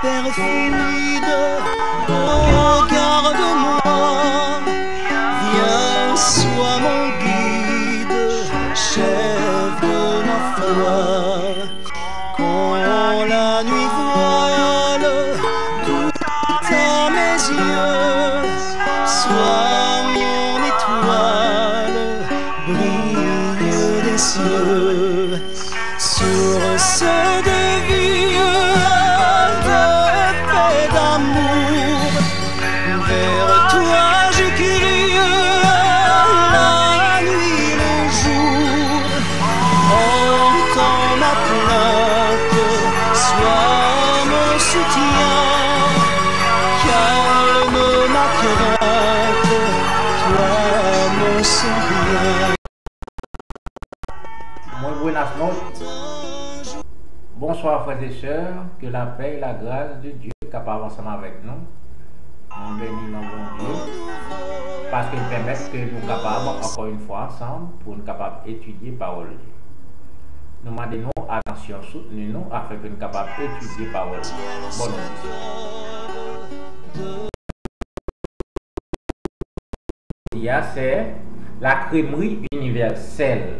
Perfide, regarde-moi, viens, sois mon guide, chef de ma foi. Quand la nuit voile tout à mes yeux, sois mon étoile, brille des cieux, sur ce devis d'amour, vers toi je crie la nuit, le jour. Entends ma plainte, sois mon soutien, calme ma crainte, toi mon sourire. Bonsoir frères et sœurs, que la paix et la grâce de Dieu capable ensemble avec nous. Nous bénissons nos bon Dieu parce qu'il permet que nous capables encore une fois ensemble pour nous capables étudier parole. Nous demandons attention, soutenez-nous afin que nous capables étudier parole. Bonne nuit. C'est la crèmerie universelle.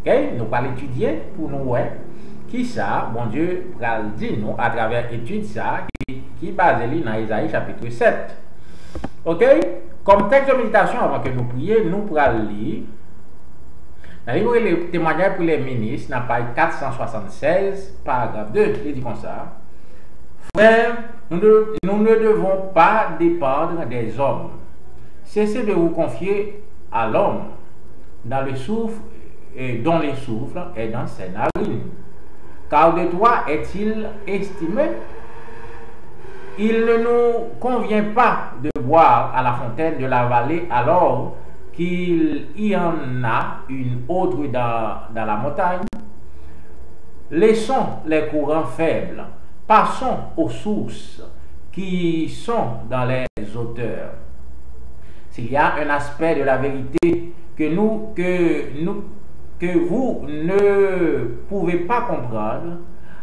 Okay? Nous allons étudier pour nous voir qui ça, bon Dieu, va dire nous à travers l'étude ça qui est basé dans Isaïe chapitre 7. Ok? Comme texte de méditation, avant que nous prions, nous pourrons lire dans le livre Les témoignages pour les ministres, dans la page 476, paragraphe 2, il dit comme ça. Frères, nous ne devons pas dépendre des hommes. Cessez de vous confier à l'homme dont le souffle est dans ses narines. Car de toi est-il estimé? Il ne nous convient pas de boire à la fontaine de la vallée alors qu'il y en a une autre dans la montagne. Laissons les courants faibles, passons aux sources qui sont dans les hauteurs. S'il y a un aspect de la vérité que vous ne pouvez pas comprendre,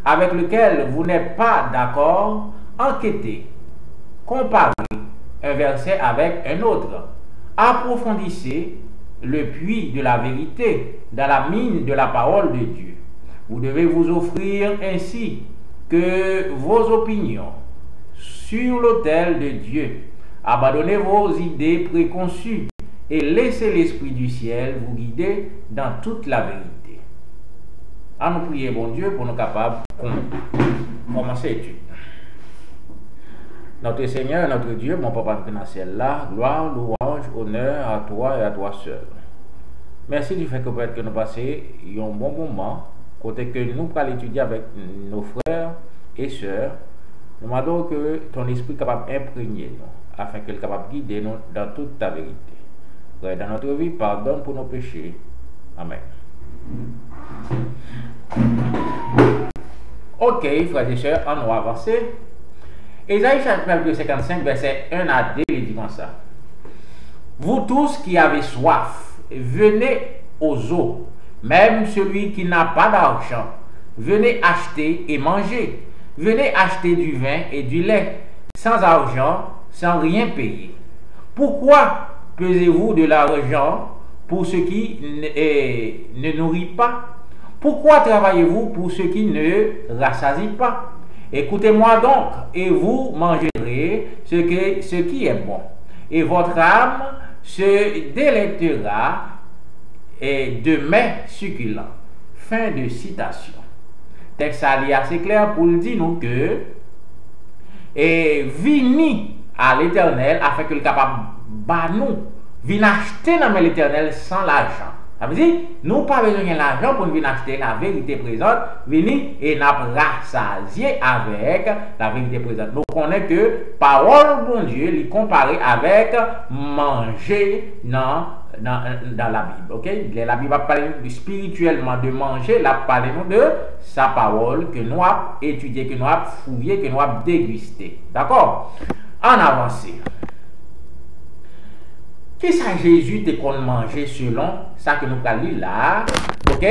avec lequel vous n'êtes pas d'accord, enquêtez, comparez un verset avec un autre, approfondissez le puits de la vérité dans la mine de la parole de Dieu. Vous devez vous offrir ainsi que vos opinions sur l'autel de Dieu. Abandonnez vos idées préconçues et laissez l'Esprit du ciel vous guider dans toute la vérité. À nous prier, bon Dieu, pour nous capables de commencer l'étude. Notre Seigneur, notre Dieu, mon Papa dans le ciel là, gloire, louange, honneur à toi et à toi seul. Merci du fait que peut-être que nous passons un bon moment, côté que nous pourrons étudier avec nos frères et sœurs. Nous demandons que ton esprit est capable d'imprégner nous, afin qu'il soit capable de guider nous dans toute ta vérité. Dans notre vie, pardonne pour nos péchés. Amen. Ok, frères et sœurs, on va avancer. Isaïe chapitre 55, verset 1 à 2, il dit comme ça. Vous tous qui avez soif, venez aux eaux. Même celui qui n'a pas d'argent, venez acheter et manger. venez acheter du vin et du lait, sans argent, sans rien payer. Pourquoi pesez-vous de l'argent pour ce qui ne nourrit pas? Pourquoi travaillez-vous pour ce qui ne rassasie pas? Écoutez-moi donc, et vous mangerez ce qui est bon, et votre âme se délectera de mets succulents. Fin de citation. Texte ali assez clair pour le dire nous que vini à l'Éternel afin que le capable bah nous vin acheter dans l'Éternel sans l'argent. Ça veut dire nous pas besoin de l'argent pour venir acheter la vérité présente, venir et n'a rassasier avec la vérité présente. Nous connaissons que parole bon Dieu lui comparé avec manger dans la Bible. OK? La Bible va parler spirituellement de manger, la parler de sa parole que nous avons étudié, que nous avons fouillé, que nous avons dégusté. D'accord? En avancée. Qui ça Jésus te qu'on manger selon ça que nous allons lire là? OK?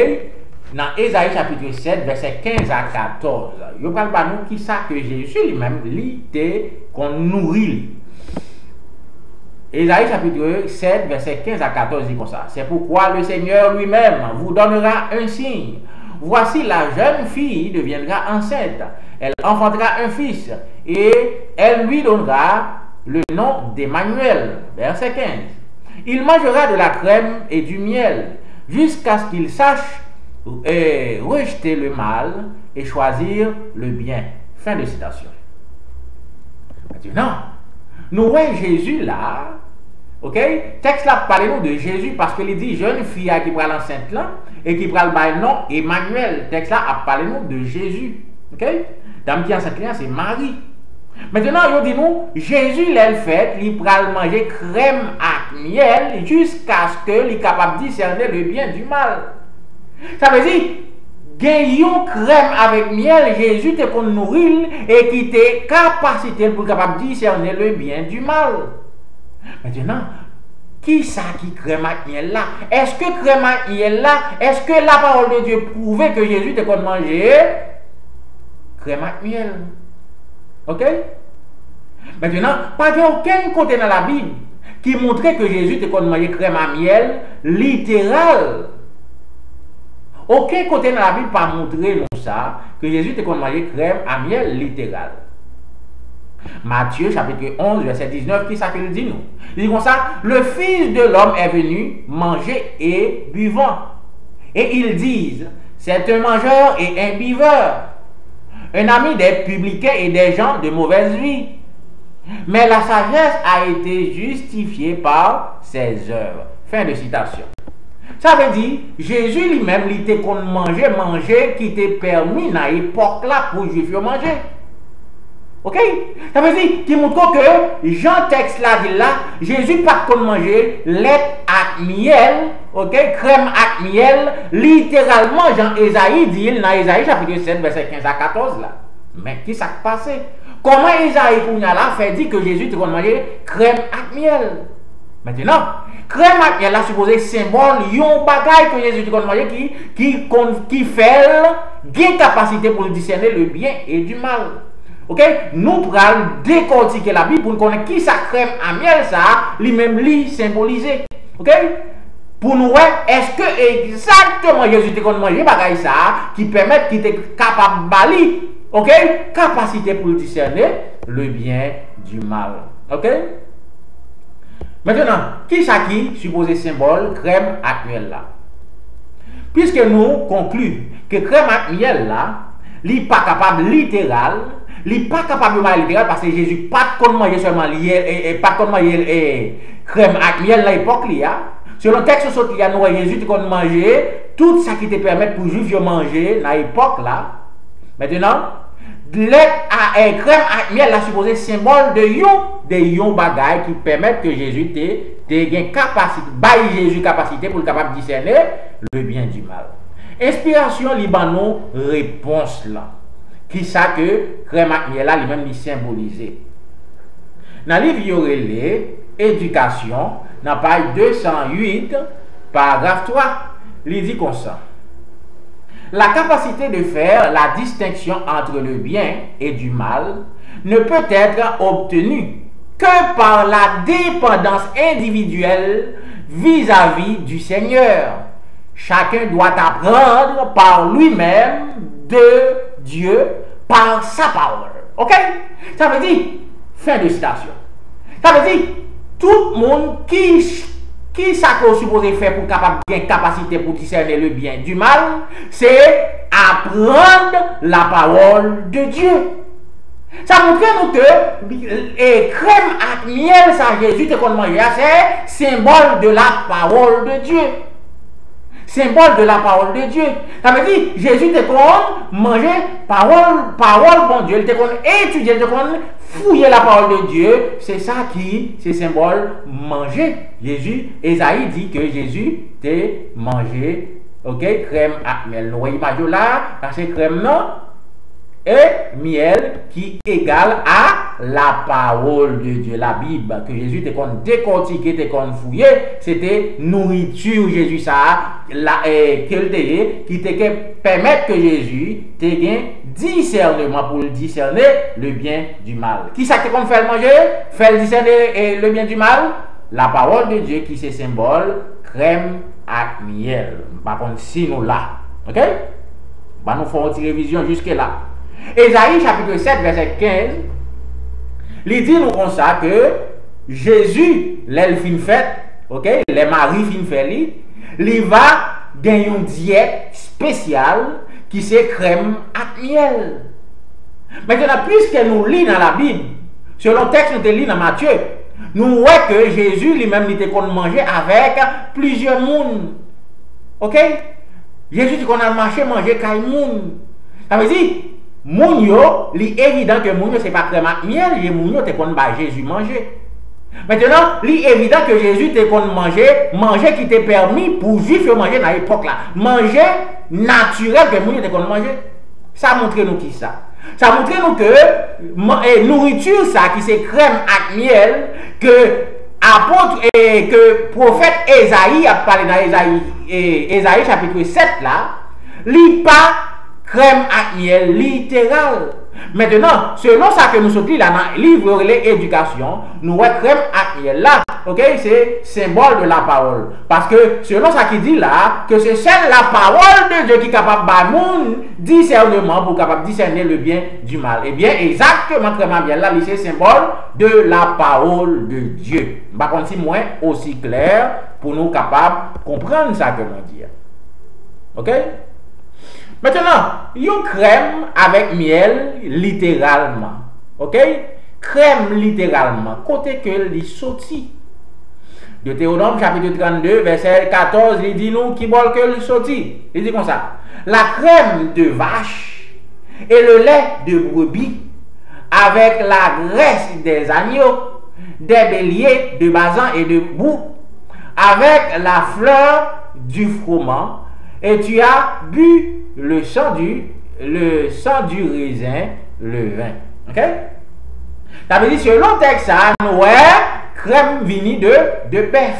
Dans Ésaïe chapitre 7, verset 15 à 14. Il parle pas nous qui ça que Jésus lui-même lui te qu'on nourrit. Ésaïe chapitre 7, verset 15 à 14 dit comme ça. C'est pourquoi le Seigneur lui-même vous donnera un signe. Voici la jeune fille deviendra enceinte. Elle enfantera un fils et elle lui donnera le nom d'Emmanuel. Verset 15. Il mangera de la crème et du miel jusqu'à ce qu'il sache rejeter le mal et choisir le bien. Fin de citation. Maintenant, nous voyons Jésus là. OK? Texte là parle de Jésus parce qu'il dit jeune fille qui prend l'enceinte là et qui prend le nom Emmanuel. Texte là a parlé de Jésus. OK? Dame qui enceinte là c'est Marie. Maintenant, il dit nous, Jésus l'a fait, il prend manger crème à miel jusqu'à ce qu'il soit capable de discerner le bien du mal. Ça veut dire, gagnons crème avec miel, Jésus te qu'on nourrir et qui te capacité pour capable de discerner le bien du mal. Maintenant, qui ça qui crème à miel là? Est-ce que crème à miel là, est-ce que la parole de Dieu prouvait que Jésus te qu'on manger crème à miel? OK? Maintenant, pas aucun côté dans la Bible qui montrait que Jésus était comme manger crème à miel littéral. Aucun côté dans la Bible pas montré nous ça que Jésus était comme manger crème à miel littéral. Matthieu chapitre 11 verset 19 qui ça qu'il dit nous? Il dit comme ça, le Fils de l'homme est venu manger et buvant. Et ils disent, c'est un mangeur et un buveur, un ami des publicains et des gens de mauvaise vie. Mais la sagesse a été justifiée par ses œuvres. Fin de citation. Ça veut dire, Jésus lui-même, il était qu'on manger qui était permis dans l'époque là pour les juifs manger. OK? Ça veut dire, qui montre que Jean texte là dit là, Jésus pas qu'on manger lait à miel, OK? Crème à miel, littéralement, Jean Esaïe dit dans Esaïe chapitre 7, verset 15 à 14 là. Mais qui s'est passé? Comment Esaïe là fait dire que Jésus te qu'on manger crème à miel? Maintenant, crème à miel là supposé symbole yon bagay que Jésus te qu'on manger qui fait gain capacité pour discerner le bien et du mal. OK? Nous prenons décortiquer la Bible pour nous connaître qui sa crème à miel ça, lui-même lui symboliser. OK? Pour nous est-ce que exactement Jésus te qu'on manger bagay ça qui permet qu'il était capable bali, OK? Capacité pour discerner le bien du mal. OK? Maintenant, qui ça qui supposé symbole crème à miel là? Puisque nous concluons que crème à miel là, n'est pas capable littéral, n'est pas capable de littéral parce que Jésus pas de manger seulement lié pas de manger crème à miel à l'époque là. Selon le texte sorti à nous Jésus te manger tout ça qui te permet pour juifs de manger dans l'époque là. Maintenant, lait à crème à miel là supposé symbole de yon bagay qui permettent que Jésus te gain capacité, bail Jésus capacité pour capable discerner le bien du mal. Inspiration Libanon réponse là. Qui ça que crème à miel là lui-même lui symboliser. Dans le livre Yorele éducation dans page 208 paragraphe 3, il dit comme ça. La capacité de faire la distinction entre le bien et du mal ne peut être obtenue que par la dépendance individuelle vis-à-vis du Seigneur. Chacun doit apprendre par lui-même de Dieu, par sa parole. Ok? Ça veut dire, fin de citation. Ça veut dire, tout le monde qui ça qu'on supposé faire pour capable bien capacité pour discerner le bien du mal, c'est apprendre la parole de Dieu. Ça montre nous que crème à miel, ça Jésus te qu'on mange, c'est symbole de la parole de Dieu. Symbole de la parole de Dieu. Ça veut dire, Jésus te qu'on manger parole bon Dieu, il te qu'on étudier, il te qu'on fouiller la parole de Dieu. C'est ça qui, c'est symbole manger. Jésus, Esaïe dit que Jésus te mangé, ok, crème à miel. Nous voyons image là, c'est crème non et miel qui égale à la parole de Dieu, la Bible, que Jésus te qu'on décortiquer, te qu'on fouiller, c'était nourriture Jésus ça, qui te permettre que Jésus te gagne discernement pour discerner le bien du mal. Qui ça te qu'on fait le manger, fait discerner le bien du mal? La parole de Dieu qui c'est symbole crème à miel. Par contre, si nous là, ok? Bah nous faisons une révision jusque là. Ésaïe chapitre 7 verset 15, il dit nous comme ça que Jésus, l'elfine fête, ok, les maris fin fait, il va gagner une diète spéciale qui c'est crème à miel. Maintenant, puisque nous lisons dans la Bible, selon le texte nous lisons dans Matthieu, nous voyons que Jésus lui-même il était qu'on manger avec plusieurs monde. Ok? Jésus dit qu'on a marché manger avec monde. Ça veut dire moun yo, li évident que moun yo c'est pas crème à miel, et moun yo te kon ba Jésus manger. Maintenant, li évident que Jésus te kon manger qui te permis pour juif manger dans l'époque là. Manger naturel que moun yo te kon manger. Ça montre nous qui ça. Ça montre nous que nourriture ça qui c'est crème à miel que apôtre et que prophète Esaïe a parlé dans Esaïe chapitre 7 là, li pas crème à miel littéral. Maintenant, selon ça que nous sommes là dans le livre de l'éducation, nous voyons crème à miel là. Ok, c'est symbole de la parole. Parce que selon ça qui dit là, que c'est seule la parole de Dieu qui est capable de discernement pour capable discerner le bien du mal. Et bien, exactement crème à miel là, c'est symbole de la parole de Dieu. Par contre, si moins aussi clair pour nous capables de comprendre ça que nous dit. Ok? Maintenant, une crème avec miel, littéralement. Ok? Crème littéralement. Côté que il sorti. Deutéronome chapitre 32, verset 14, il dit nous qui bol que il sorti. Il dit comme ça. La crème de vache et le lait de brebis avec la graisse des agneaux, des béliers, de basan et de bouc, avec la fleur du froment, et tu as bu le sang du raisin, le vin. Ok? Ça veut dire selon le texte, nous crème vini de bœuf.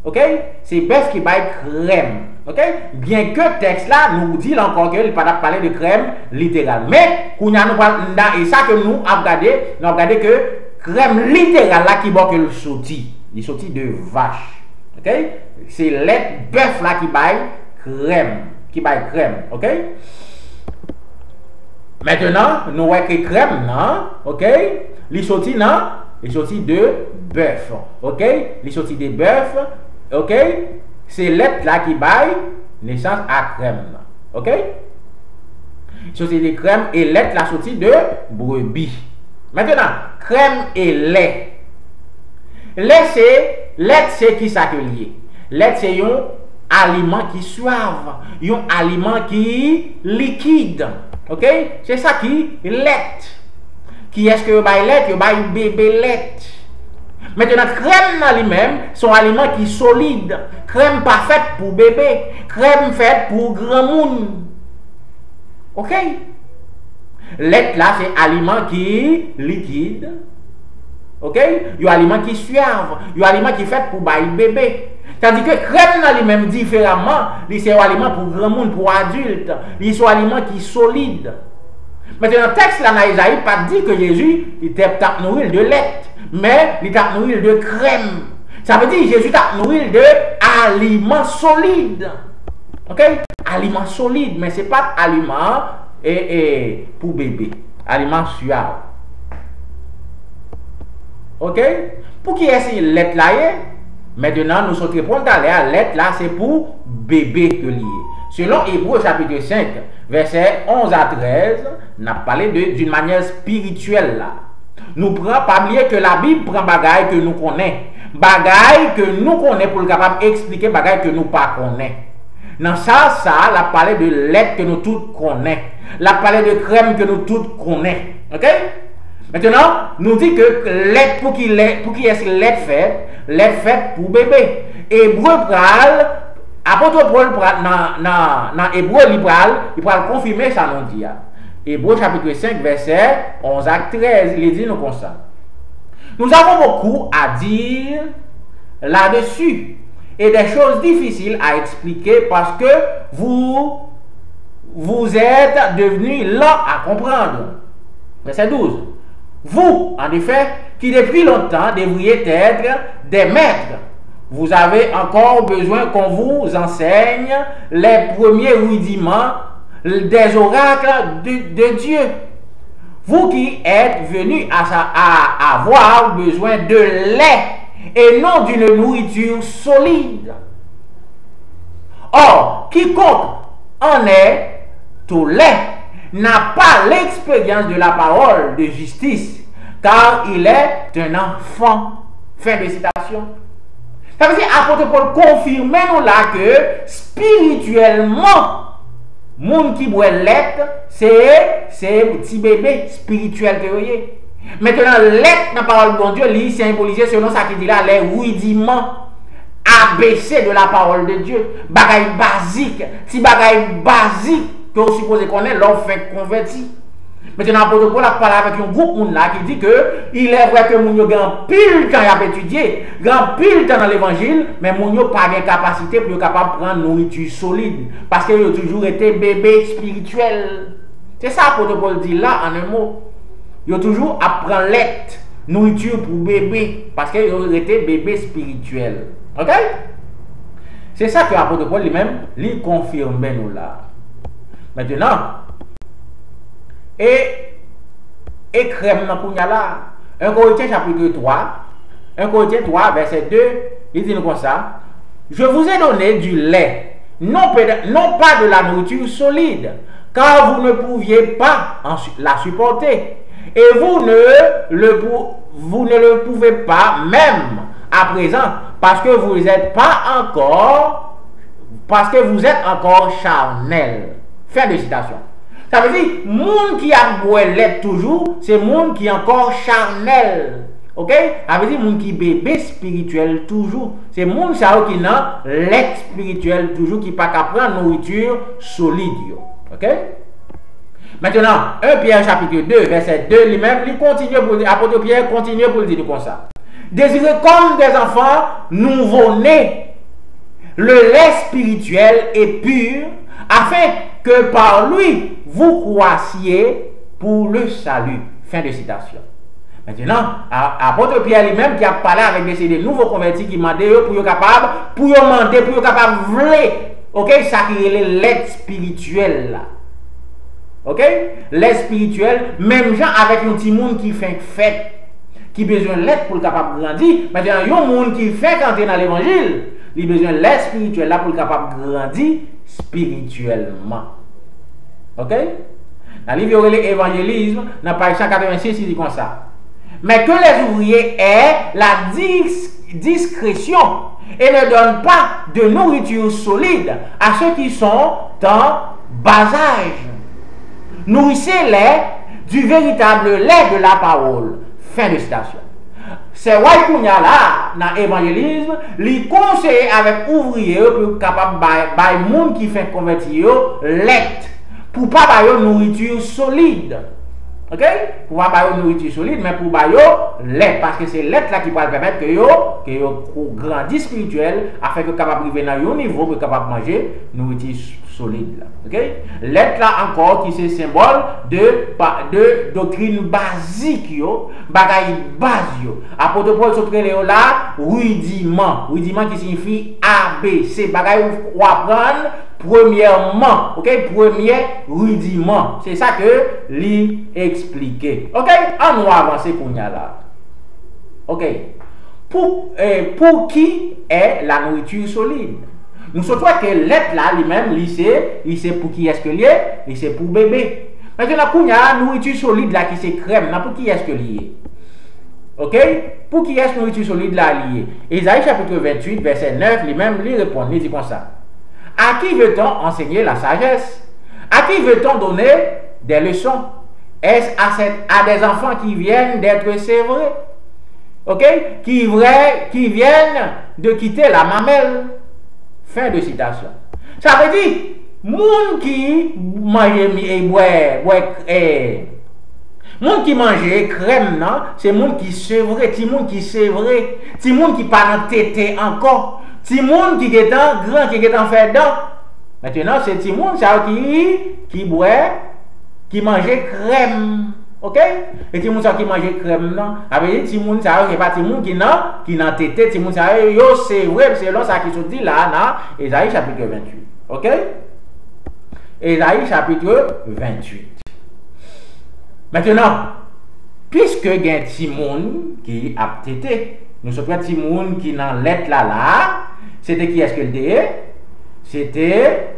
Ok? C'est bœuf qui baille crème. Ok? Bien que le texte là nous dit encore qu'il ne peut pas parler de crème littérale. Mais, et ça que nous avons regardé, que crème littérale là qui boit que le sorti. Il sorti de vache. Ok? C'est lait bœuf là qui baille crème. Ok? Maintenant, nous voyons que crème, non? Ok? Il sorti, non? Il sorti de bœuf. Ok? Il sorti de bœuf. Ok? C'est lait là qui baille naissance à crème. Ok? Il sorti de crème et lait là sorti de brebis. Maintenant, crème et lait. Lait c'est qui ça que lié? Lait c'est un aliment qui suave, un aliment qui liquide. Ok? C'est ça qui lait. Qui est-ce que vous avez lait? Vous avez bébé lait. Maintenant, crème dans lui-même, c'est un aliment qui est solide. Crème pas faite pour bébé. Crème faite pour grand monde. Ok? Lait là, c'est un aliment qui est liquide. Ok? Il y a un aliment qui est suave. Il y a un aliment qui est fait pour bébé. Tandis que crème dans lui-même différemment, c'est un aliment pour grand monde, pour adultes, c'est un aliment qui est solide. Maintenant, le texte là dans Isaïe pas dit que Jésus était nourri de lait, mais il était nourri de crème. Ça veut dire que Jésus t'a nourri de aliments solides. OK? Aliments solides, mais ce n'est pas aliment pour bébé, aliment suave. OK? Pour qui est-ce que lait là? Maintenant, nous sommes répondre à la lettre là, c'est pour bébé que lié. Selon Hébreux chapitre 5, versets 11 à 13, on a parlé d'une manière spirituelle là. Nous prenons pas oublier que la Bible prend bagaille que nous connaissons. Bagaille que nous connaissons pour le capable d'expliquer bagaille que nous pas connaissons. Dans ça, la parlé de lait que nous tous connaissons. La parlé de crème que nous tous connaissons. OK? Maintenant, nous dit que lait pour qui est lait fait pour bébé. Hébreu pral, apôtre Paul dans Hébreu il pral confirmer ça nous dit. Hébreu chapitre 5 verset 11 à 13, il dit nous comme ça. Nous avons beaucoup à dire là-dessus et des choses difficiles à expliquer parce que vous êtes devenus lents à comprendre. Verset 12. Vous, en effet, qui depuis longtemps devriez être des maîtres, vous avez encore besoin qu'on vous enseigne les premiers rudiments des oracles de Dieu. Vous qui êtes venus à avoir besoin de lait et non d'une nourriture solide. Or, quiconque en est au lait n'a pas l'expérience de la parole de justice, car il est un enfant. Fin de citation. Ça veut dire, apôtre Paul confirme nous là que spirituellement, monde qui boit lait, c'est petit bébé spirituel que vous voyez. Maintenant, lait dans la parole de bon Dieu, il symbolisé selon ça qui dit là, les rudiments ABC de la parole de Dieu. Bagaille basique, si bagaille basique que vous supposez qu'on est, l'on fait converti. Maintenant, l'apôtre Paul a parlé avec un groupe là qui dit que il est vrai que moun yo grand pile temps à étudier, grand pile temps dans l'évangile, mais moun yo pas de capacité pour capable prendre nourriture solide parce qu'il a toujours été bébé spirituel. C'est ça l'apôtre Paul dit là en un mot. Il a toujours apprend lait, nourriture pour bébé parce qu'il a été bébé spirituel. OK? C'est ça que l'apôtre Paul lui-même lui confirme nous là. Maintenant, et crème dans Kounya là. 1 Corinthiens chapitre 3, 1 Corinthiens 3, verset 2, il dit nous comme ça. Je vous ai donné du lait, non pas de la nourriture solide, car vous ne pouviez pas la supporter. Et vous ne le pouvez pas même à présent, parce que vous êtes encore charnel. Fin de citation. Ça veut dire, monde qui a boit lait toujours, c'est monde qui est encore charnel. OK? Ça veut dire, monde qui bébé spirituel toujours. C'est monde qui a lait spirituel toujours, qui n'a pas qu'à prendre nourriture solide. OK? Maintenant, 1 Pierre chapitre 2, verset 2, lui-même, l'apôtre Pierre continue pour le dire comme ça. Désirez comme des enfants nouveau-nés, le lait spirituel est pur, afin que par lui, vous croissiez pour le salut. Fin de citation. Maintenant, apôtre Pierre lui-même qui a parlé avec des nouveaux convertis qui demandaient pour être capable, OK, ça qui est le lait spirituel là. OK? Lait spirituel, même gens avec un petit monde qui fait fête, qui besoin de lait pour le capable de grandir. Maintenant, il y a un monde qui fait entrer dans l'évangile, il a besoin de lait spirituel là pour le capable de grandir spirituellement. OK? Dans le livre de l'évangélisme, dans la page 186, il dit comme ça. Mais que les ouvriers aient la discrétion et ne donnent pas de nourriture solide à ceux qui sont en bas âge. Nourrissez-les du véritable lait de la parole. Fin de citation. C'est Waikounia là, dans l'évangélisme, les conseiller avec ouvriers pour capable de monde qui fait convertir lait pour pas avoir nourriture solide. OK? Pour pas une nourriture solide, mais pour ba yo lait, parce que c'est lait là qui va permettre que yo grandit spirituel afin que capable arriver dans un niveau pour capable manger nourriture solide là. OK? Lait là encore qui c'est symbole de doctrine basique yo, bagaille base yo. Apôtre Paul sotre là rudiment qui signifie ABC, bagaille ou apprendre premièrement, OK, premier rudiment. C'est ça que lui expliquer. OK, on va avancer pour y là. OK. Pour qui est la nourriture solide? Nous savons que l'être là lui-même, il c'est pour qui est-ce que lié? Il c'est pour bébé. Maintenant pour y a nourriture solide là qui c'est crème, là pour qui est-ce que lié? OK? Pour qui est-ce nourriture solide là lié? Ésaïe chapitre 28 verset 9 lui-même lui répond, il dit comme ça. À qui veut-on enseigner la sagesse? À qui veut-on donner des leçons? Est-ce à des enfants qui viennent d'être sévrés? OK? Qui viennent de quitter la mamelle? Fin de citation. Ça veut dire, moun qui mange crème, non? C'est moun qui sévré, ti moun qui sévré, ti moun qui pas dans tété encore. Ti moun qui est grand, qui est en fait dedans. Maintenant, c'est ti moun ça qui boit, qui mange crème. OK? Et ti moun ça qui mange crème non. Avec ti moun ça c'est pas ti moun qui nan tété, ti moun ça yo c'est vrai selon ça qui se dit là dans Ésaïe chapitre 28. OK? Ésaïe chapitre 28. Maintenant, puisque il y a ti moun qui a tété, nous sommes ti moun qui nan lettre là, c'était qui est-ce que le était? C'était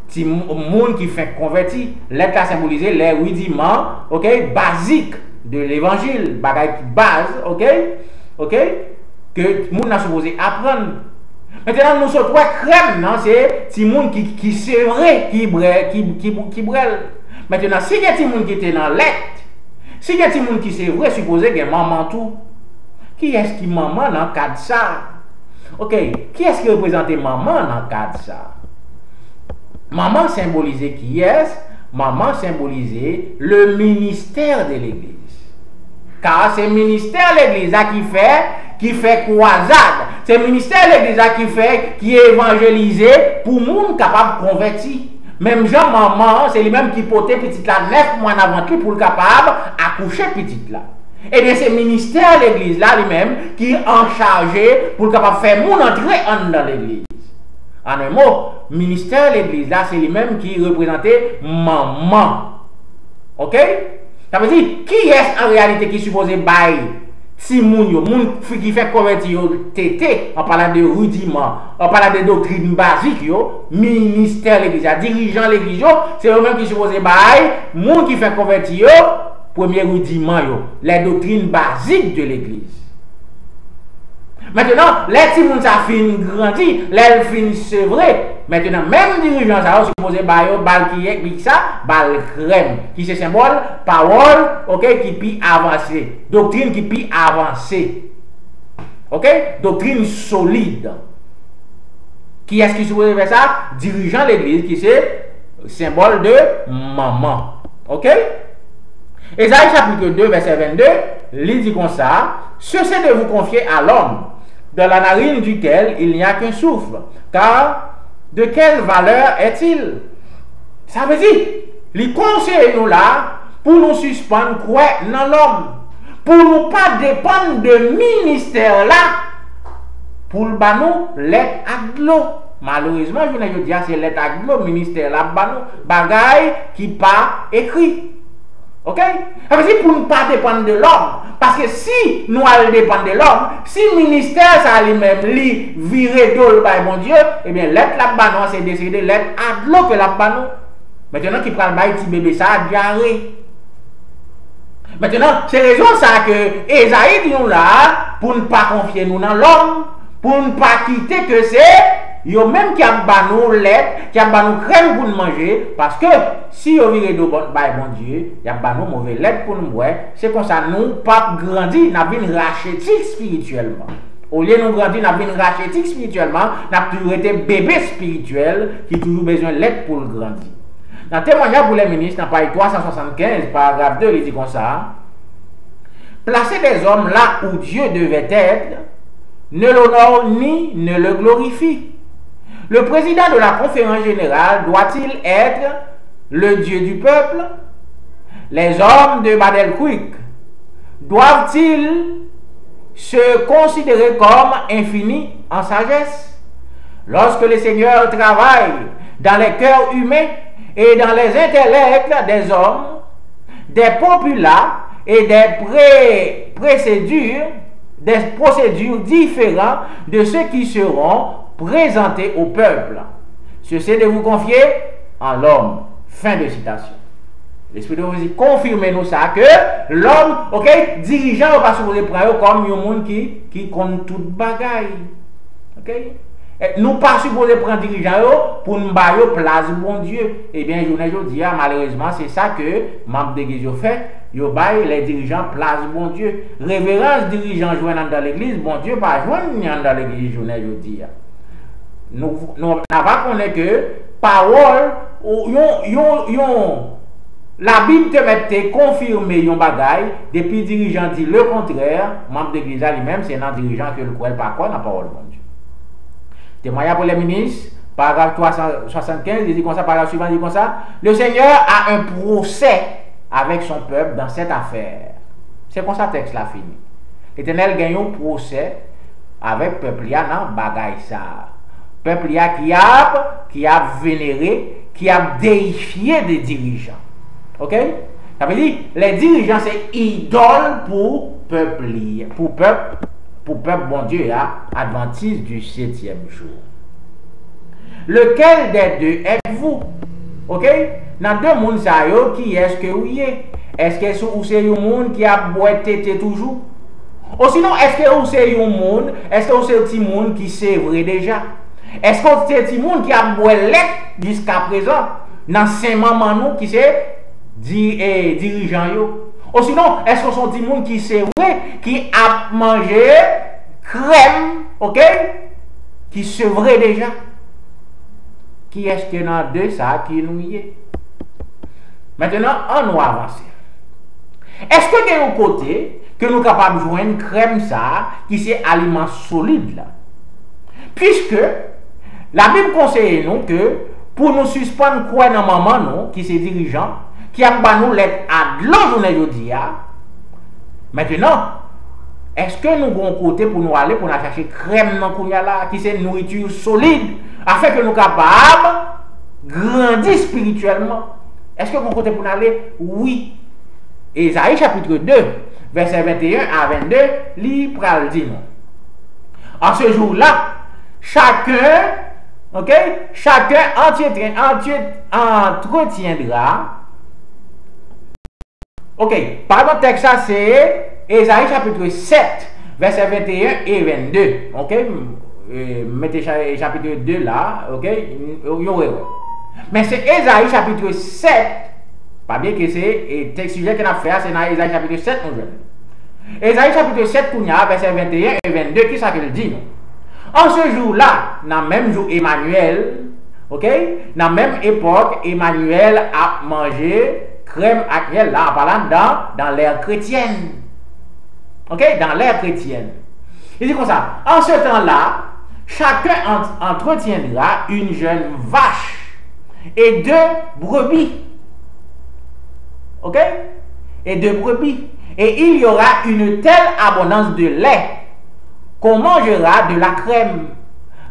ti moun qui fait converti. Lettre là symbolisait les rudiments, OK, basiques de l'évangile, bagaille base, OK? OK? Que moun n'a supposé apprendre. Maintenant nous sommes trois crème, non, c'est ti moun qui c'est vrai, qui brûle. Maintenant si il y a ti moun qui était dans lettre, si il y a ti moun qui c'est vrai, supposé que maman tout. Qui est-ce qui maman dans le cadre ça? OK, qui est-ce qui représente maman dans le cadre ça? Maman symbolisait qui est-ce? Maman symbolisait le ministère de l'Église. Car c'est le ministère de l'Église qui fait croisade. C'est le ministère de l'Église qui est évangélisé pour monde capable de convertir. Même Jean maman, c'est lui-même qui portait petite là 9 mois avant pour le capable accoucher petite là. Et bien c'est le ministère de l'église là lui-même qui est en chargé pour capable faire mon entrée dans l'église. En un mot, ministère de l'église là c'est lui-même qui représentait maman. OK? Ça veut dire qui est en réalité qui est supposé bailler si moun qui fait convertir tété en parlant de rudiments, en parlant de doctrine basique ministère de l'église, dirigeant l'église, c'est eux-mêmes qui est supposé bailler moun qui fait convertir premier rudiment, les doctrines basiques de l'église. Maintenant, les petits moun ça fin grandi, les fin c'est vrai. Maintenant, même dirigeants ça supposé bal qui est ça, bal crème, qui c'est symbole, parole, OK, qui puis avancer, doctrine qui puis avancer. OK? Doctrine solide. Qui est-ce qui supposé faire ça? Dirigeant l'église qui c'est symbole de maman. OK? Ésaïe chapitre 2 verset 22, il dit comme ça, cessez de vous confier à l'homme, dans la narine duquel il n'y a qu'un souffle, car de quelle valeur est-il? Ça veut dire, il conseille nous là, pour nous suspendre quoi dans l'homme, pour nous pas dépendre de ministère là, pour le banou, l'être à l'eau. Malheureusement, je veux dire, c'est l'être à l'eau, ministère là, banou, bagaille qui pas écrit. OK? Ça veut dire pour ne pas dépendre de l'homme. Parce que si nous allons dépendre de l'homme, si le ministère ça lui-même lui virer d'eau par mon Dieu, eh bien l'être là-bas, c'est décidé l'être à l'eau que là-bas. Maintenant, qui prend le bail petit bébé, ça a diarrhée. Maintenant, c'est raison ça que Esaïe dit nous là, pour ne pas confier nous dans l'homme, pour ne pas quitter que c'est yo même qui a banou lait, qui a banou crème pour nous manger, parce que si yo viré de bon Dieu, y a banou mauvais lait pour nous boire, c'est comme ça nous pas grandir, n'a bien rachetique spirituellement. Au lieu de nous grandir, n'a bien rachetique spirituellement, n'a toujours été bébé spirituel qui toujours besoin de lait pour le grandir. Dans le témoignage pour les ministres, dans page 375, paragraphe 2, il dit comme ça. Placer des hommes là où Dieu devait être ne l'honore ni ne le glorifie. Le président de la conférence générale doit-il être le Dieu du peuple? Les hommes de Battle Creek doivent-ils se considérer comme infinis en sagesse? Lorsque le Seigneur travaille dans les cœurs humains et dans les intellects des hommes, des populations et des procédures différentes de ceux qui seront présentés au peuple. Ceci de vous confier en l'homme. Fin de citation. L'Esprit de Dieu confirme nous ça que l'homme, ok, dirigeant va se prendre comme un monde qui compte toute bagaille. Ok? Nous pas supposés prendre dirigeant pour nous bailler place bon Dieu. Eh bien, je dis malheureusement, c'est ça que membre de l'église fait. Yo baille les dirigeants place bon Dieu. Révérence dirigeant joignant dans l'église, bon Dieu pas joignant dans l'église je dis. Nous n'avons pas connaît que parole la Bible te mette confirmer yon bagay depuis dirigeant dit le contraire, membre de l'église lui-même c'est un dirigeant que le croit pas quoi dans la parole de bon Dieu. Témoignage pour les ministres, paragraphe 375, il dit comme ça, paragraphe suivant, il dit comme ça. Le Seigneur a un procès avec son peuple dans cette affaire. C'est comme ça le texte là fini. L'Éternel gagne un procès avec le peuple dans bagaille ça. Peuple qui a vénéré, qui a déifié des dirigeants. Ok? Ça veut dire les dirigeants c'est idole pour peuple, pour peuple bon Dieu, adventiste du 7e jour. Lequel des deux êtes-vous? Ok? Dans deux mondes, qui est-ce que vous êtes? Est-ce que c'est un monde qui a boité toujours? Ou sinon, est-ce que c'est un monde, est-ce que c'est un petit monde qui c'est vrai déjà? Est-ce que c'est un petit monde qui a boité jusqu'à présent? Dans 5 mamans nous qui c'est dirigeant yo? Ou sinon, est-ce que c'est un petit monde qui c'est vrai, qui a mangé crème, ok? Qui c'est vrai déjà? Qui est-ce que dans deux ça qui nous y est? Maintenant, on nous avance. Est-ce que il y a un côté que nous sommes capables de joindre crème ça, qui c'est aliment solide là? Puisque la Bible conseille nous que pour nous suspendre quoi dans maman nous, qui c'est dirigeant, qui a nous lettre à de l'autre journée. Maintenant, est-ce que nous avons un côté pour nous aller pour nous chercher crème dans là, qui c'est nourriture solide, afin que nous soyons capables de grandir spirituellement? Est-ce que vous avez un côté pour nous aller? Oui. Ésaïe chapitre 2, verset 21 à 22, il dit non. En ce jour-là, chacun entretiendra. Ok, par le texte, ça c'est Ésaïe chapitre 7, verset 21 et 22. Ok, mettez chapitre 2 là, ok, mais c'est Ésaïe chapitre 7, pas bien que c'est le sujet qu'on a fait, c'est dans Ésaïe chapitre 7, nous Ésaïe chapitre 7, verset 21 et 22, qui ça qu'il dit? En ce jour-là, dans le même jour Emmanuel, ok, dans la même époque, Emmanuel a mangé crème à miel, là, en parlant dans l'ère chrétienne. Ok, dans l'ère chrétienne. Il dit comme ça, en ce temps-là, chacun entretiendra une jeune vache et 2 brebis. Ok? Et 2 brebis. Et il y aura une telle abondance de lait qu'on mangera de la crème.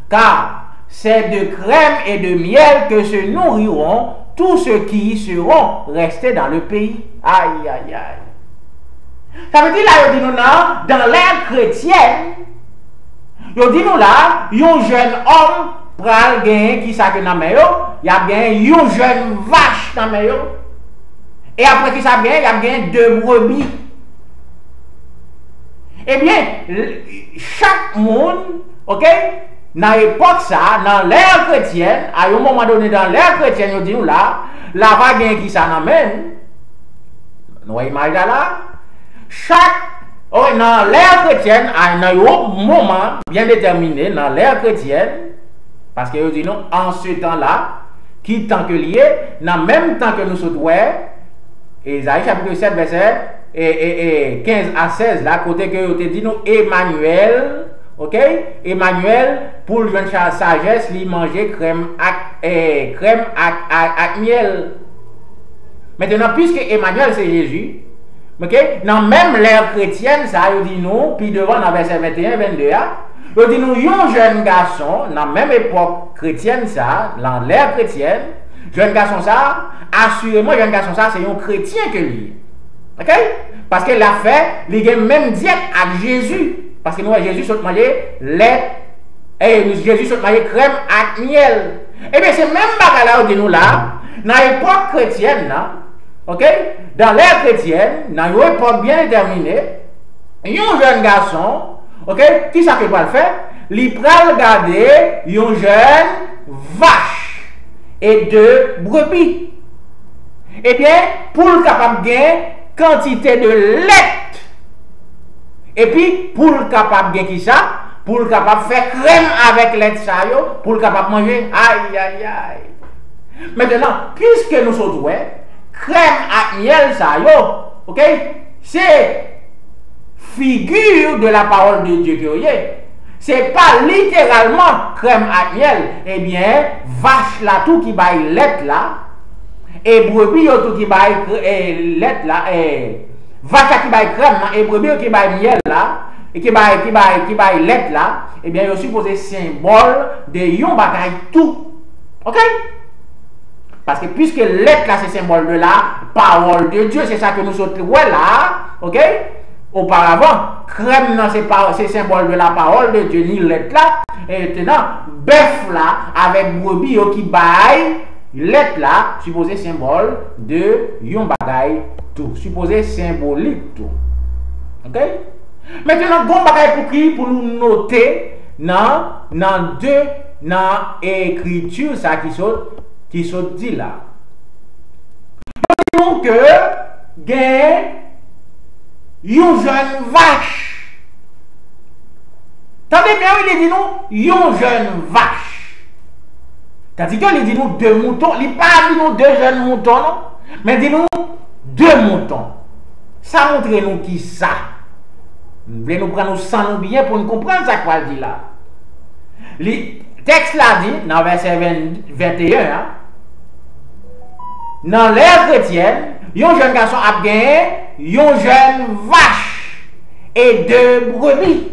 Car c'est de crème et de miel que se nourriront tous ceux qui seront restés dans le pays. Aïe, aïe, aïe. Ça veut dire là, il dit nous dans l'ère chrétienne, il dit nous là, un jeune homme pral gagner qui ça que dans main, il y a bien une jeune vache dans main. Et après qui ça bien, il y a bien 2 brebis. Eh bien, chaque monde, ok, dans l'époque ça, dans l'ère chrétienne, à un moment donné dans l'ère chrétienne, nous disons là, la vague qui ça n'amène, nous imaginons là, dans l'ère chrétienne, à un moment bien déterminé, dans l'ère chrétienne, parce que nous disons en ce temps-là, qui tant que lié, dans même temps que nous sommes Ésaïe chapitre 7, verset 15 à 16, là, côté que vous te dit nous, Emmanuel, ok? Emmanuel, pour le sagesse, il manger crème avec miel. Maintenant, puisque Emmanuel c'est Jésus, ok? Dans même l'ère chrétienne, ça, il dit nous, puis devant, dans verset 21, 22, il dit nous, un jeune garçon, dans la même époque chrétienne, ça, dans l'ère chrétienne, jeune garçon, ça, assurément, jeune garçon, ça, c'est un chrétien que lui. Ok? Parce que l'a fait, il a même diète avec Jésus. Parce que nous, Jésus, saute manger lait, et Jésus, saute manger crème avec miel. Et bien, c'est même bagarre là, où nous là, dans l'époque chrétienne, là, ok? Dans l'ère chrétienne, dans une époque bien déterminée, un jeune garçon, ok? Qui ça qu'il va le faire? Il va regarder une jeune vache et deux brebis. Eh bien, pour le capable de gagner quantité de lait. Et puis, pour le capable de gagner qui ça? Pour le capable de faire crème avec lait ça, pour le capable de manger. Aïe, aïe, aïe. Maintenant, puisque nous sommes crème à miel ça, ok? C'est figure de la parole de Dieu que c'est pas littéralement crème à miel. Eh bien, vache là, tout qui baille lait là, et brebis tout qui baille lait là, et vache qui baille crème là, et brebis qui baille miel là, et qui baille lait là, eh bien, il est supposé symbole de yon bagaille tout. Ok? Parce que puisque lait là, c'est symbole de la parole de Dieu, c'est ça que nous sommes là, ok? Auparavant, crème c'est symbole de la parole de Dieu, ni lait là. Et maintenant, bœuf là, avec brebis qui baille, lait là, supposé symbole de yon bagaille tout. Supposé symbolique tout. Ok? Maintenant, bon bagaille pour nous noter dans écriture ça qui sont dit là. Donc, gain une jeune vache. Tendez bien, il dit nous, une jeune vache. C'est-à-dire qu'il dit nous deux moutons. Il pas dit nous deux jeunes moutons, non? Mais il dit nous deux moutons. Ça montre nous qui ça. Nous voulons nous prendre sans nous bien pour nous comprendre ça qu'il dit là. Le texte là dit, dans verset 21, dans l'ère chrétienne, un jeune garçon a gagné une jeune vache et deux brebis.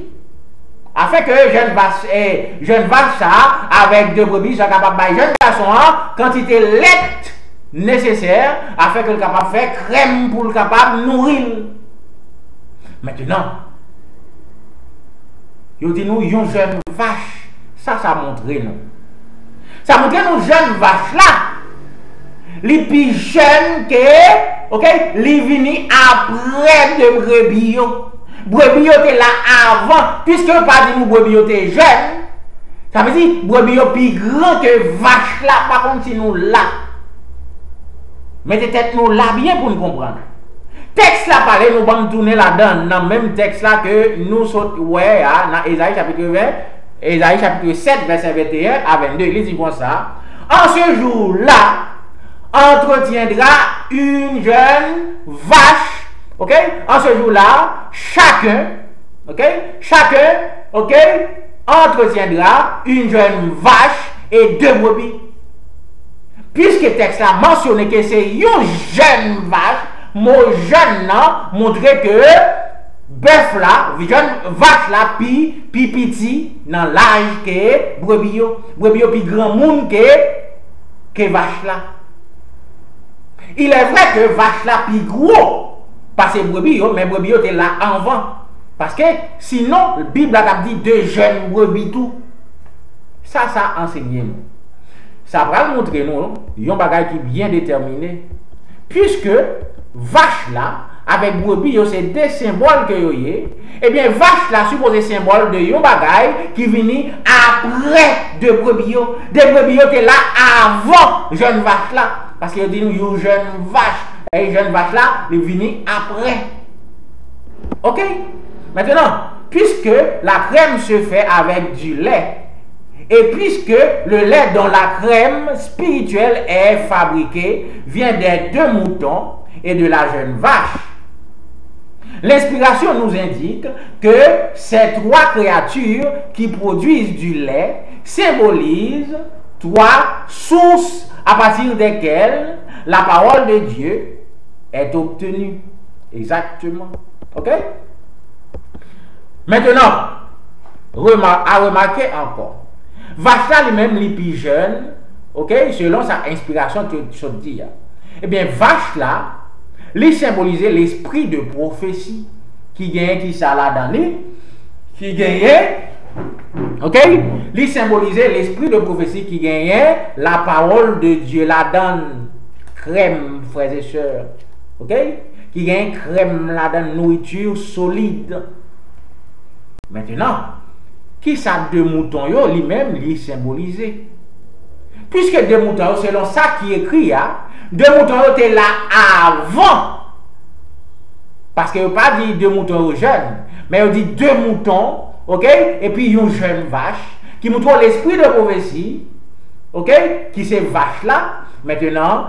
Afin que jeune vache ça, avec deux brebis, soit capable de jeune garçon quantité de lait nécessaire afin que le capable de faire crème pour le capable de nourrir. Maintenant, il dit nous une jeune vache. Ça montre nous. Ça montre nous jeune vache là. Les plus jeunes que, ok, les vini après de brebis. Brebis étaient là avant, puisque pas dit nous brebis étaient jeunes. Ça veut dire brebis plus grand que vache là, par contre si nous là. Mettez tête nous là bien pour nous comprendre. Texte là parler nous vamos tourner là-dedans dans le même texte là que nous sommes ouais dans Ésaïe chapitre 20, Ésaïe chapitre 7 verset 21 à 22, il dit comme ça. En ce jour-là, entretiendra une jeune vache, ok? En ce jour-là, chacun, ok? Entretiendra une jeune vache et deux brebis. Puisque le texte a mentionné que c'est une jeune vache, mon jeune là, montrer que bœuf là, jeune vache là, pi petit dans l'âge que brebis pi grand monde que vache là. Il est vrai que vache là plus gros parce que brebis mais brebis était là avant parce que sinon la Bible a dit deux jeunes brebis tout ça enseigné nous ça va montrer nous un bagage qui bien déterminé puisque vache là avec brebis c'est des symboles que yo yé et bien vache là supposé symbole de un bagage qui vini après de brebis des brebis étaient là avant jeune vache là. Parce qu'il dit nous une jeune vache. Et une jeune vache là, il vient après. Ok? Maintenant, puisque la crème se fait avec du lait, Et puisque le lait dont la crème spirituelle est fabriquée vient des 2 moutons et de la jeune vache, l'inspiration nous indique que ces 3 créatures qui produisent du lait symbolisent 3 sources à partir desquelles la parole de Dieu est obtenue. Exactement. Ok? Maintenant, à remarquer encore, vache là lui-même, les plus jeunes, ok, selon sa inspiration, tu dis, eh bien, vache là, les symboliser l'esprit de prophétie qui gagne, qui ça là dans lui, qui gagne, ok, les symboliser l'esprit de prophétie qui gagne, la parole de Dieu là dans crème, frères et sœurs, ok, qui gagne crème là dans nourriture solide. Maintenant, qui ça 2 moutons yo lui-même li symbolisé. Puisque 2 moutons selon ça qui écrit 2 moutons étaient là avant. Parce que pas dit 2 moutons jeunes, mais on dit 2 moutons, OK, et puis une jeune vache qui montre l'esprit de prophétie, OK, qui c'est vache là. Maintenant,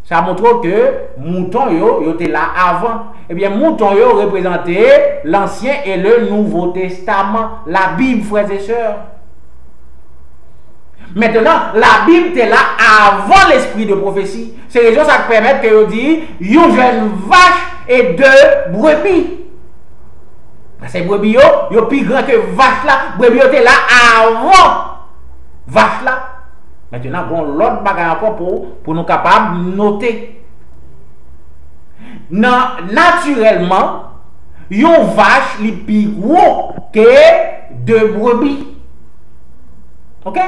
ça montre que mouton yo était là avant. Eh bien, mouton yo représentait l'Ancien et le Nouveau Testament, la Bible, frères et sœurs. Maintenant, la Bible était là avant l'esprit de prophétie. C'est raison ça permet que je dis une jeune vache et 2 brebis. Ces brebis yo plus grand que vache là, brebis était là avant vache là. Maintenant, bon, l'autre bagage encore pour nous capables de noter. Naturellement, une vache est plus gros que 2 brebis. Ok?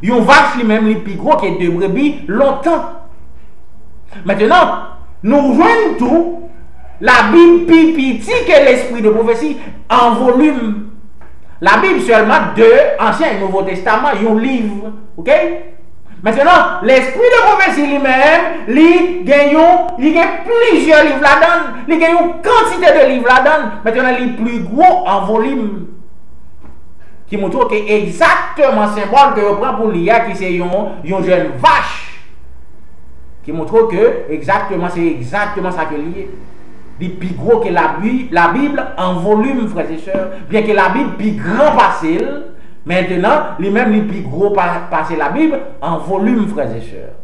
Une vache lui-même est plus gros que 2 brebis longtemps. Maintenant, nous voyons tout. La Bible plus petite que l'esprit de prophétie en volume. La Bible seulement 2 Ancien et Nouveau Testament, un livre. Ok? Maintenant, l'esprit de prophétie lui-même, il gagne plusieurs livres là-dedans, il gagne une quantité de livres là-dedans. Maintenant, il est plus gros en volume. Qui montre que exactement le symbole que je prends pour l'IA, qui c'est une jeune vache. Qui montre que c'est exactement ça que l'IA. Il est plus gros que la Bible en volume, frères et sœurs. Bien que la Bible plus grand facile. Maintenant, lui-même, les plus gros passer la Bible en volume, frères et sœurs.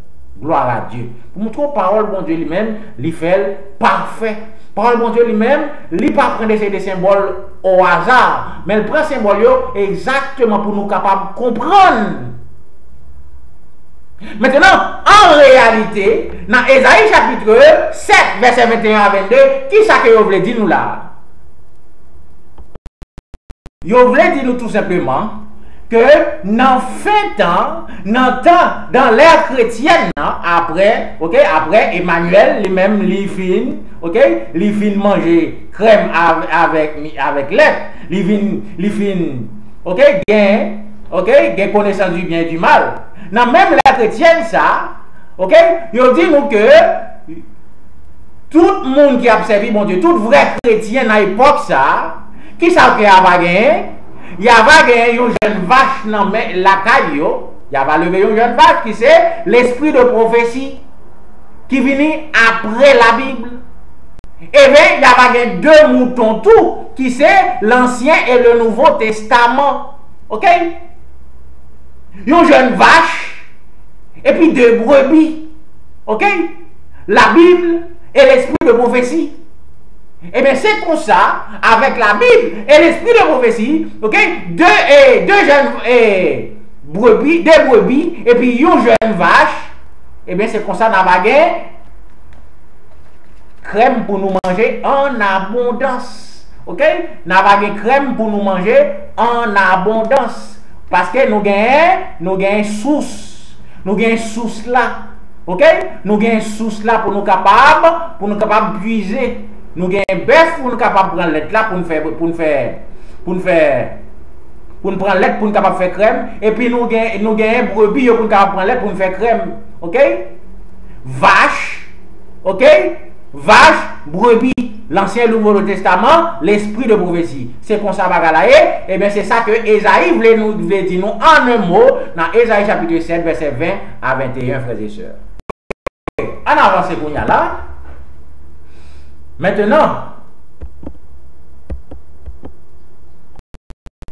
Gloire à Dieu. Pour montrer la parole, bon Dieu lui-même, il fait parfait. Parole, bon Dieu lui-même, il ne prend pas des symboles au hasard, mais il prend ces symboles exactement pour nous capables de comprendre. Maintenant, en réalité, dans Ésaïe chapitre 7, verset 21 à 22, qui ça que vous voulez dire nous là? Vous voulez dire nous tout simplement que dans fin temps, dans l'ère chrétienne, après Emmanuel, lui-même, il fin manger crème avec lait, il fin, gain connaissance du bien et du mal. Dans même l'ère chrétienne, ça, il dit nous que tout le monde qui a observé, mon Dieu, tout vrai chrétien dans l'époque, ça, qui ça qu'il y avait? Il y avait une jeune vache dans la caille, il y avait levé une jeune vache qui c'est l'esprit de prophétie qui vient après la Bible. Et bien, il y avait 2 moutons tout qui c'est l'Ancien et le Nouveau Testament. Ok? Une jeune vache et puis 2 brebis. Ok? La Bible et l'esprit de prophétie. Et bien c'est comme ça, avec la Bible et l'esprit de prophétie, ok, deux jeunes brebis, 2 brebis, et puis une jeune vache, et bien c'est comme ça, dans la baguette, crème pour nous manger en abondance. Ok? Nous avons crème pour nous manger en abondance. Parce que nous gagnons source. Nous gagnons source là. Ok? Nous gagnons source là pour nous capables de puiser. Nous gagnons bœuf pour nous capables de prendre lait là pour nous prendre lait pour nous capable faire crème. Et puis nous gagnons brebis pour nous capable prendre lait pour nous faire crème. Ok? Vache. Ok? vache, brebis. L'Ancien et le Nouveau Testament, l'esprit de prophétie. C'est comme ça, et bien c'est ça que Esaïe voulait nous dire en un mot dans Esaïe chapitre 7, verset 20 à 21, frères et sœurs. En avance, qu'on y a là. Maintenant,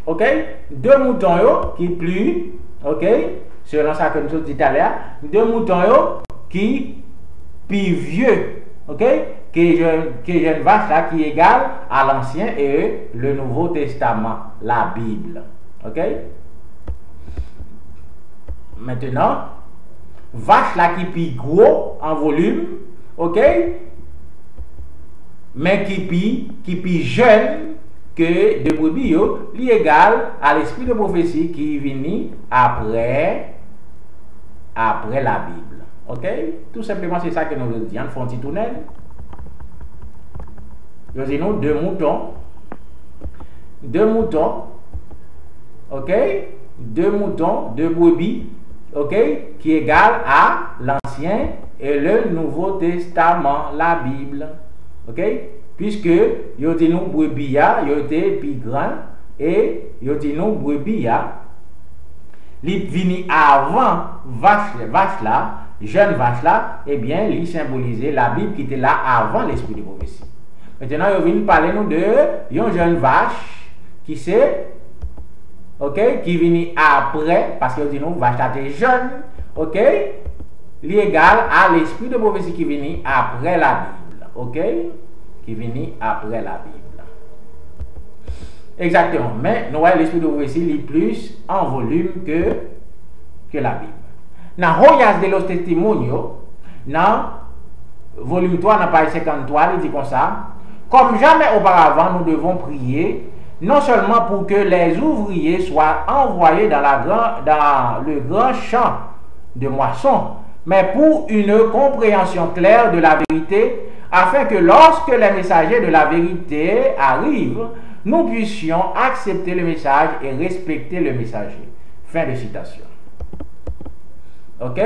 ok, deux moutons qui pluent, ok, selon ça que nous avons dit tout à l'heure, deux moutons qui plus vieux, ok, qui est une vache là qui est égale à l'Ancien et le Nouveau Testament, la Bible, ok. Maintenant, vache là qui est plus gros en volume, ok, mais qui est plus jeune que de brebis, li égal à l'esprit de prophétie qui vient après la Bible. Ok? Tout simplement, c'est ça que nous voulons dire. On fait un petit tunnel. Nous avons deux moutons. Ok? Deux moutons, deux brebis. Ok? Qui égale à l'Ancien et le Nouveau Testament, la Bible. Ok? Puisque yo dit nous brebis ya, yo était plus grand et yo dit nous brebis ya li vini avant vache là, jeune vache là, eh bien li symbolisait la Bible qui était là avant l'esprit de prophétie. Maintenant yo vini parler nous de une jeune vache qui c'est OK, qui vini après parce que yo dit nous vache là était jeune, OK? Li égal à l'esprit de prophétie qui vini après la Bible. OK? Qui vient après la Bible. Exactement. Mais nous voyons l'esprit de prophétie est plus en volume que la Bible. Dans Joyas de los Testimonios, dans volume 3, dans page 53, il dit comme ça: comme jamais auparavant, nous devons prier, non seulement pour que les ouvriers soient envoyés dans le grand champ de moisson, mais pour une compréhension claire de la vérité, afin que lorsque les messagers de la vérité arrivent, nous puissions accepter le message et respecter le messager. Fin de citation. Ok?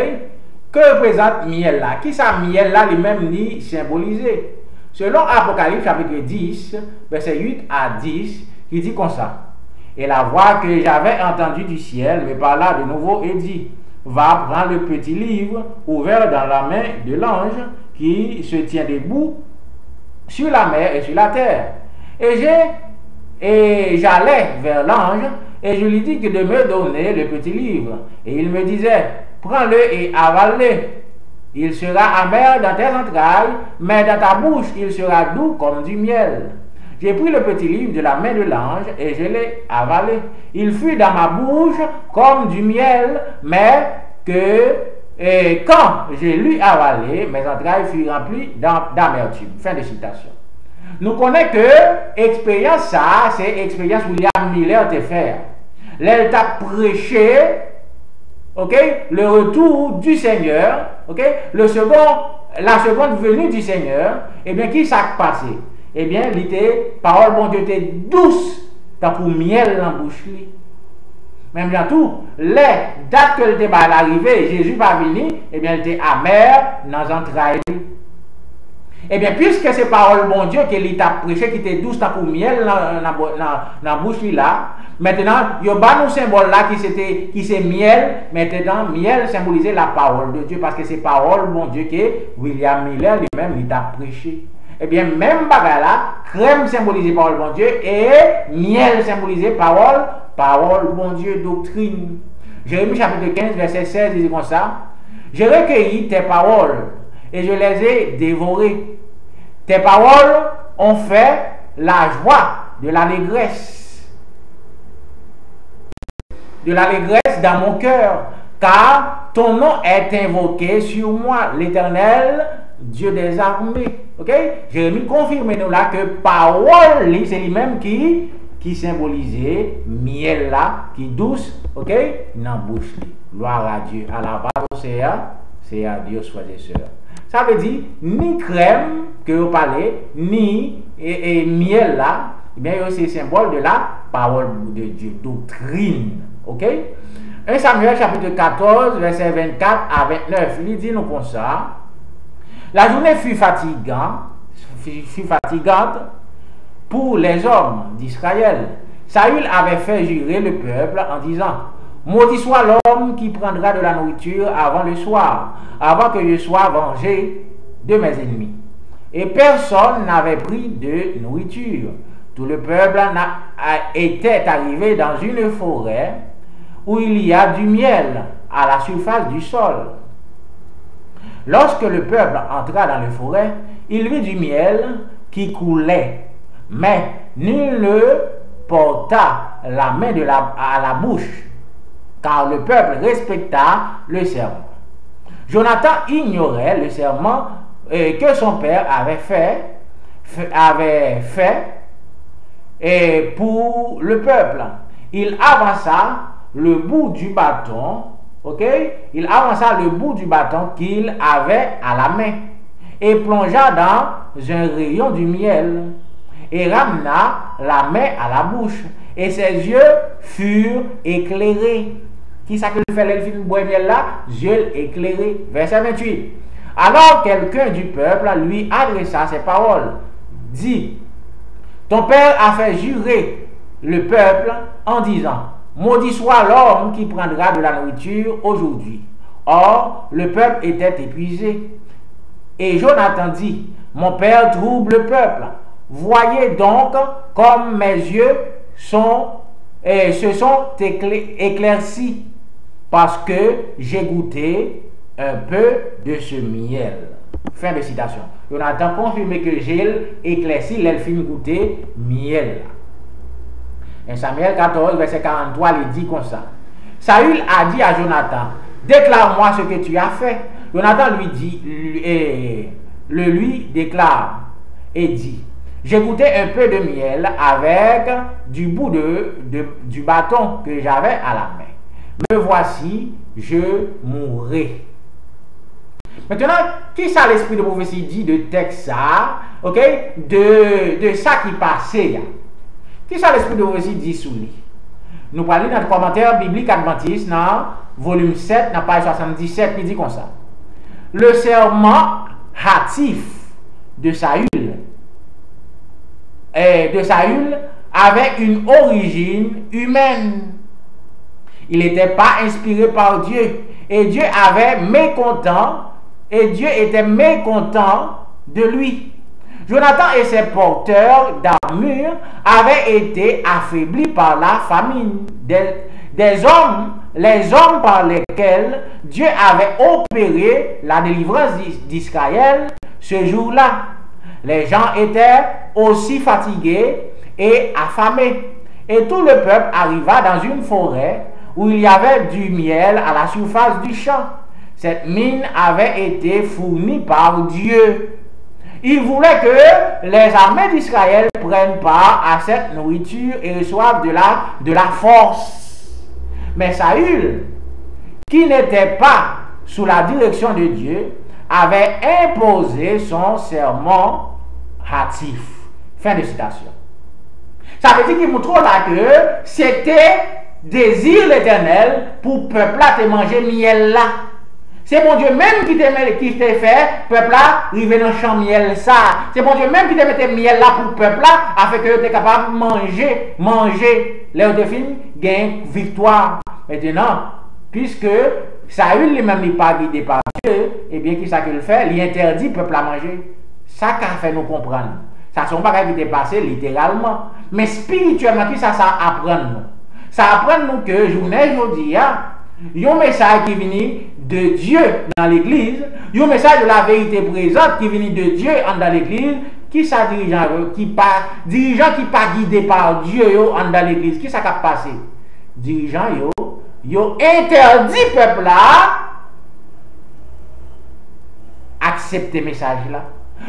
Que représente miel là? Qui ça miel là lui-même ni symbolisé? Selon Apocalypse chapitre 10, verset 8 à 10, il dit comme ça: et la voix que j'avais entendue du ciel me parla de nouveau et dit: va prendre le petit livre ouvert dans la main de l'ange qui se tient debout sur la mer et sur la terre. Et j'allais vers l'ange et je lui dis que de me donner le petit livre. Et il me disait: prends-le et avale-le. Il sera amer dans tes entrailles, mais dans ta bouche il sera doux comme du miel. J'ai pris le petit livre de la main de l'ange et je l'ai avalé. Il fut dans ma bouche comme du miel, mais quand je l'ai avalé, mes entrailles furent remplies d'amertume. Fin de citation. Nous connaissons que l'expérience, ça, c'est l'expérience William Miller te fait. Là, il a prêché, ok, le retour du Seigneur, ok, la seconde venue du Seigneur. Eh bien, qui s'est passé? Eh bien, parole bon Dieu était douce, tant pour miel dans la bouche. Même dans tout, les dates que le à l'arrivée, Jésus va venir, eh bien, il était amer dans les entrailles. Eh bien, puisque c'est parole bon Dieu qu'il t'a prêché, qui était douce pour miel dans la bouche là, maintenant, il y a un symbole là qui c'est miel. Maintenant, miel symbolisait la parole de Dieu, parce que c'est parole bon Dieu que William Miller lui-même il t'a prêché. Eh bien, même bagarre là, crème symbolisée parole bon Dieu et miel symbolisé parole bon Dieu, doctrine. Jérémie chapitre 15, verset 16, il dit comme ça: j'ai recueilli tes paroles et je les ai dévorées. Tes paroles ont fait la joie de l'allégresse dans mon cœur, car ton nom est invoqué sur moi, l'Éternel, Dieu des armées. Ok? Jérémie confirme nous là que parole, c'est lui-même qui symbolisait miel là, qui douce, ok? Dans la bouche. Gloire à Dieu. À la base, c'est à Dieu, frères et sœurs. Ça veut dire, ni crème que vous parlez, ni miel là, eh bien, c'est symbole de la parole de Dieu, doctrine. Ok? 1 Samuel chapitre 14, verset 24 à 29, il dit nous comme ça: La journée fut fatigante pour les hommes d'Israël. Saül avait fait jurer le peuple en disant: maudit soit l'homme qui prendra de la nourriture avant le soir, avant que je sois vengé de mes ennemis. Et personne n'avait pris de nourriture. Tout le peuple était arrivé dans une forêt où il y a du miel à la surface du sol. Lorsque le peuple entra dans la forêt, il vit du miel qui coulait, mais nul ne porta la main à la bouche, car le peuple respecta le serment. Jonathan ignorait le serment que son père avait fait pour le peuple. Il avança le bout du bâton, il avança le bout du bâton qu'il avait à la main et plongea dans un rayon du miel et ramena la main à la bouche et ses yeux furent éclairés. Qui ça que fait le film bois miel là? Yeux éclairés. Verset 28. Alors quelqu'un du peuple lui adressa ces paroles, dit: ton père a fait jurer le peuple en disant: maudit soit l'homme qui prendra de la nourriture aujourd'hui. Or, le peuple était épuisé. Et Jonathan dit: mon père trouble le peuple. Voyez donc comme mes yeux se sont éclaircis, parce que j'ai goûté un peu de ce miel. Fin de citation. Jonathan confirme que j'ai éclairci l'elfine goûté miel. En Samuel 14, verset 43, il dit comme ça. Saül a dit à Jonathan: déclare-moi ce que tu as fait. Jonathan lui déclare et dit: j'ai goûté un peu de miel avec du bout du bâton que j'avais à la main. Me voici, je mourrai. Maintenant, qui ça l'esprit de prophétie dit de texte ça, de ça qui passait? Qui ça l'esprit de prophétie dit sous lui? Nous parlons dans le commentaire biblique adventiste, dans volume 7, dans page 77, qui dit comme ça. Le serment hâtif de Saül avait une origine humaine. Il n'était pas inspiré par Dieu. Et Dieu était mécontent de lui. Jonathan et ses porteurs d'armure avaient été affaiblis par la famine. Les hommes par lesquels Dieu avait opéré la délivrance d'Israël ce jour-là. Les gens étaient aussi fatigués et affamés. Et tout le peuple arriva dans une forêt où il y avait du miel à la surface du champ. Cette mine avait été fournie par Dieu. Il voulait que les armées d'Israël prennent part à cette nourriture et reçoivent de la force. Mais Saül, qui n'était pas sous la direction de Dieu, avait imposé son serment hâtif. Fin de citation. Ça veut dire qu'il montre là que c'était désir l'Éternel pour peuple là te manger miel là. C'est mon Dieu même qui t'a fait peuple là arriver dans le champ miel ça. C'est mon Dieu même qui t'a mis miel là pour peuple là afin que tu es capable de manger. Là de fin gain victoire. Maintenant, puisque Saül lui-même n'est pas guidé par Dieu, et bien qui ça qu'il fait, il interdit le peuple à manger. Ça qu'a fait nous comprendre. Ça ne sont pas qui est passé littéralement, mais spirituellement qui ça apprend nous. Ça apprend nous que journée aujourd'hui, il y a un message qui vient de Dieu dans l'église, il y a un message de la vérité présente qui vient de Dieu dans l'église, qui ça dirigeant qui pas guidé par Dieu dans l'église, qui ça a passé? Dirigeant yo interdit peuple là accepter message là.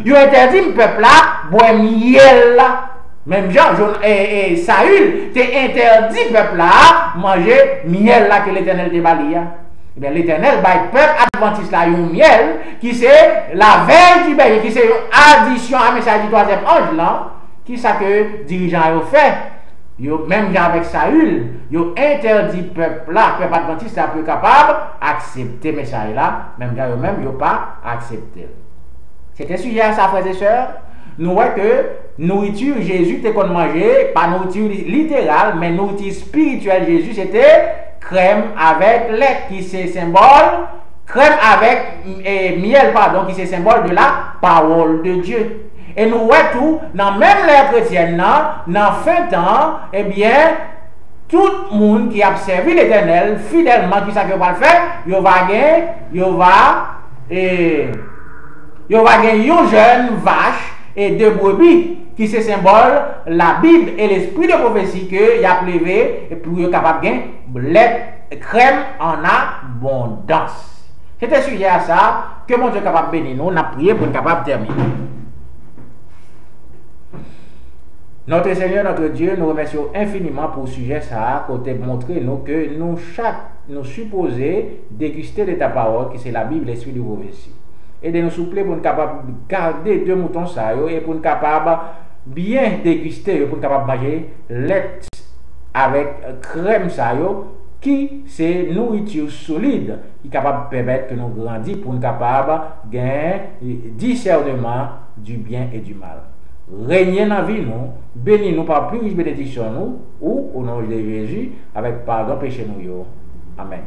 Yo interdit peuple là boire miel là. Même Jean Saül t'es interdit peuple là manger miel là que l'Éternel te bali. Eh bien l'Éternel bail peuple adventiste là un miel qui c'est la veille du berger, qui c'est une addition à message du troisième ange là, qui ça que dirigeant yo fait. Yo même avec Saül, yo interdit peuple là, peuple adventiste là plus capable accepter message là, même yo pas accepter. C'était sujet à ça, frères et sœurs. Nous voyons que nourriture Jésus était qu'on mangeait, pas nourriture littérale, mais nourriture spirituelle Jésus, c'était crème avec lait, qui c'est symbole, crème avec miel, pardon, qui c'est symbole de la parole de Dieu. Et nous voyons tout, dans même l'ère chrétienne, dans fin temps, eh bien, tout le monde qui a servi l'Éternel fidèlement, qui ça que va le faire, il va gagner une jeune vache et deux brebis, qui c'est symbole la Bible et l'esprit de prophétie que il a levé et pour être capable de gagner lait, crème en abondance. C'était sujet à ça que mon Dieu est capable de bénir nous, on a prié pour être capable de terminer. Notre Seigneur, notre Dieu, nous remercions infiniment pour ce sujet ça, côté montrer nous que nous supposons déguster de ta parole, qui c'est la Bible, l'esprit de prophétie. Et de nous souffler pour nous capables de garder deux moutons ça et pour nous capables bien déguster pour nous capables de manger lait avec crème ça qui c'est nourriture solide qui est capable de permettre que nous grandissions pour nous capables de gagner discernement du bien et du mal. Régnez dans la vie nous, bénis-nous par plus riche bénédiction nous ou au nom de Jésus avec pardon péché nous. Amen.